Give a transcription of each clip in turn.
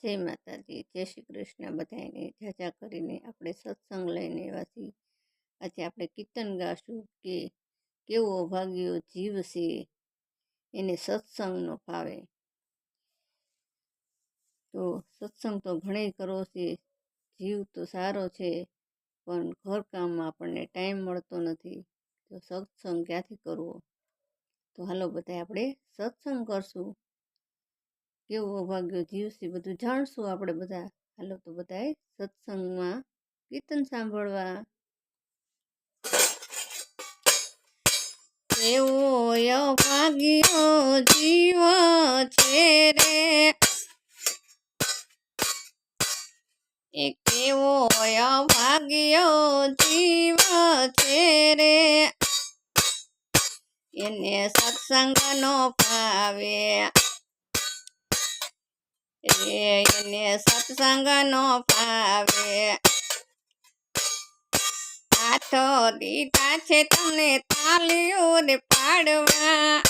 જય માતાજી, જય શ્રી કૃષ્ણ બધાને જાજા કરીને આપણે સત્સંગ લઈને આવ્યા છીએ। આજે આપણે કીર્તન ગાશું કે કેવો અભાગ્યો જીવ છે એને સત્સંગ ન ફાવે। તો સત્સંગ તો ઘણેય કરવો છે, જીવ તો સારો છે પણ ઘરકામમાં આપણને ટાઈમ મળતો નથી, તો સત્સંગ ક્યાંથી કરવો। તો હાલો બધા આપણે સત્સંગ કરશું। કેવો અભાગ્યો જીવ છે બધું જાણશું આપણે બધા। હાલો તો બધાએ સત્સંગમાં કીર્તન સાંભળવા। કેવો અભાગ્યો જીવ છે રે, એ કેવો અભાગ્યો જીવ છે રે, એને સત્સંગ નો ફાવે, એને સત્સંગ નો ફાવે। હાથો દીધા છે તમને તાલીઓ રે પાડવા,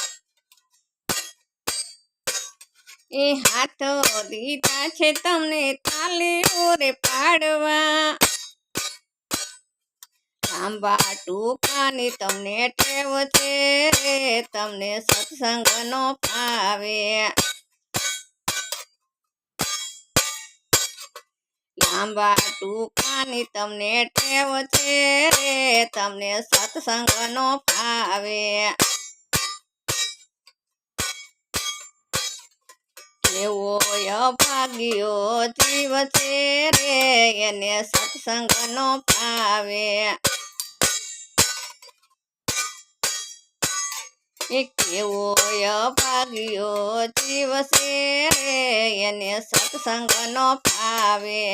એ હાથો દીધા છે તમને તાલીઓ રે પાડવા। લાંબા ટૂંકાની તમને ટેવ છે રે, તમને સત્સંગ નો ફાવે। લાંબા ટૂંકાની તમને ટેવ છે રે, તમને સત્સંગ નો ફાવે। કેવો અભાગ્યો જીવ છે રે, એને સત્સંગ નો ફાવે। એ કેવો અભાગ્યો જીવ છે રે, એને સત્સંગ નો ફાવે।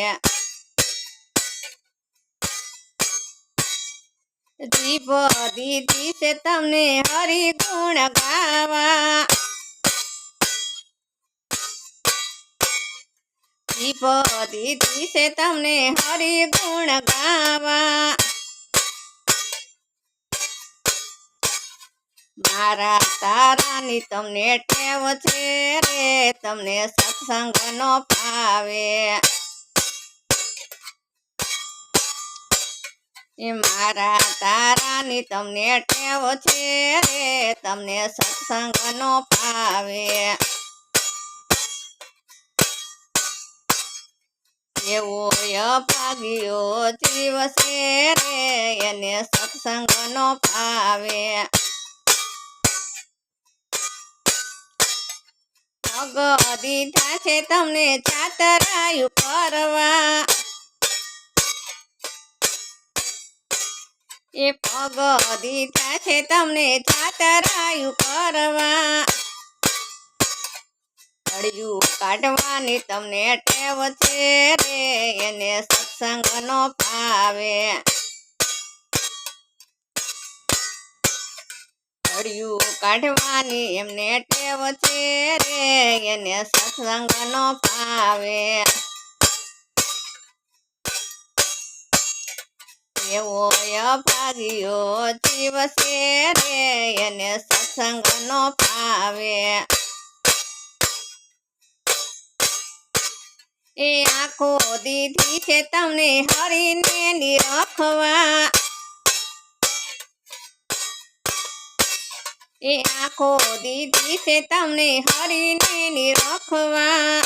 જીભ દીધી છે તમને હરિ ગુણ ગાવા, જીભ દીધી છે તમને હરિ ગુણ ગાવા। મારા તારાની તમને ટેવ છે રે, તમને સત્સંગ નો ફાવે। એ મારા તારાની તમને ટેવ છે રે, તમને સત્સંગ નો ફાવે। એવો અભાગ્યો જીવ છે રે, એને સત્સંગ નો ફાવે। પગ દીધા છે તમને ચાતરાયું કરવા, એ પગ દીધા છે તમને ચાતરાયું કરવા। કળિયું કાઢવાની તમને ટેવ છે રે, એને સત્સંગ નો ફાવે। કળિયું કાઢવાની એમને ટેવ છે રે, એને સત્સંગ નો ફાવે। એવો અભાગ્યો જીવ છે રે, એને સત્સંગ નો ફાવે। એ આંખો દીધી છે તમને હરીને નિરખવા, એ આંખો દીધી છે તમને હરીને નિરખવા।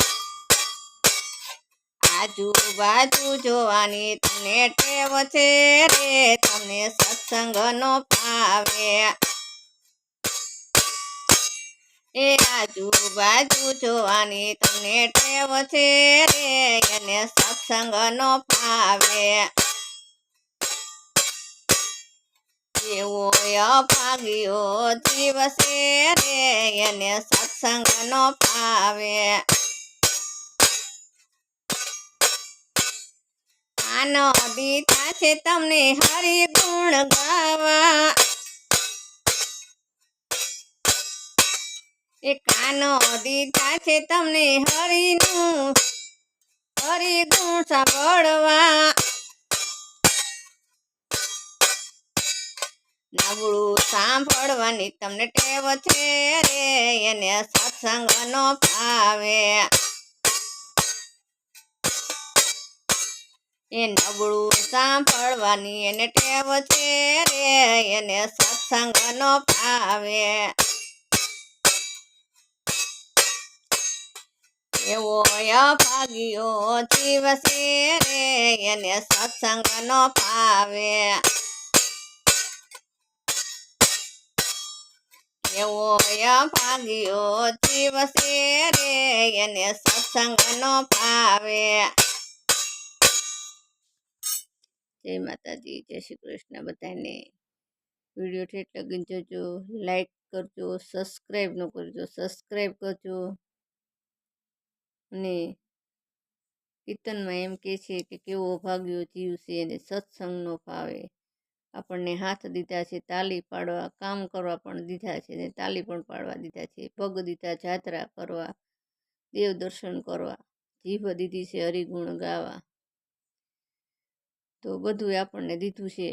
આજુબાજુ જોવાની તમને ટેવ છે રે, તમને સત્સંગ નો ફાવે। એ આજુબાજુ જોવાની તમને ટેવ છે રે, એને સત્સંગ નો ફાવે। એવો અભાગ્યો જીવ છે રે, એને સત્સંગ નો ફાવે। કાનો દીધા છે તમને હરિ ગુણ ગાવા, એ કાનો દીધા છે તમને હરિ ગુણ સાંભળવા। નબળું સાંભળવાની તમને ટેવ છે રે, એને સત્સંગ નો ફાવે। એ નબળું સાંભળવાની એને ટેવ છે રે, એને સત્સંગ નો ભાવે. એવો અભાગ્યો જીવ છે રે, એને સત્સંગ નો ભાવે. એવો અભાગ્યો જીવ છે રે, એને સત્સંગ નો ભાવે. જય માતાજી, જય શ્રી કૃષ્ણ બધાને. વિડીયો ઠેઠ લગીને જોજો, લાઈક કરજો, સબસ્ક્રાઈબ ન કરજો સબસ્ક્રાઈબ કરજો. અને કીર્તનમાં એમ કે છે કે કેવો ભાગ્યો જીવ છે એને સત્સંગનો ભાવે. આપણને હાથ દીધા છે તાલી પાડવા, કામ કરવા પણ દીધા છે ને તાલી પણ પાડવા દીધા છે, પગ દીધા જાત્રા કરવા, દેવ દર્શન કરવા, જીભ દીધી છે હરિગુણ ગાવા. તો બધું આપણને દીધું છે,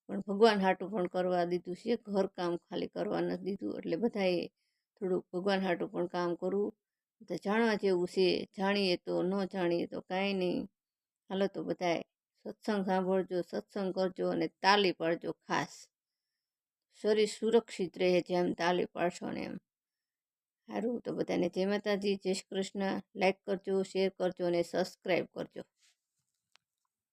પણ ભગવાન હાટું પણ કરવા દીધું છે, ઘર કામ ખાલી કરવા નથી દીધું. એટલે બધાએ થોડુંક ભગવાન હાટું પણ કામ કરવું. તો જાણવા જેવું છે, જાણીએ તો ન જાણીએ તો કાંઈ નહીં. હાલો તો બધાએ સત્સંગ સાંભળજો, સત્સંગ કરજો અને તાલી પાડજો. ખાસ શરીર સુરક્ષિત રહે જેમ તાલી પાડશો ને એમ. સારું, તો બધાને જય માતાજી, જય શ્રી કૃષ્ણ. લાઈક કરજો, શેર કરજો અને સબસ્ક્રાઈબ કરજો.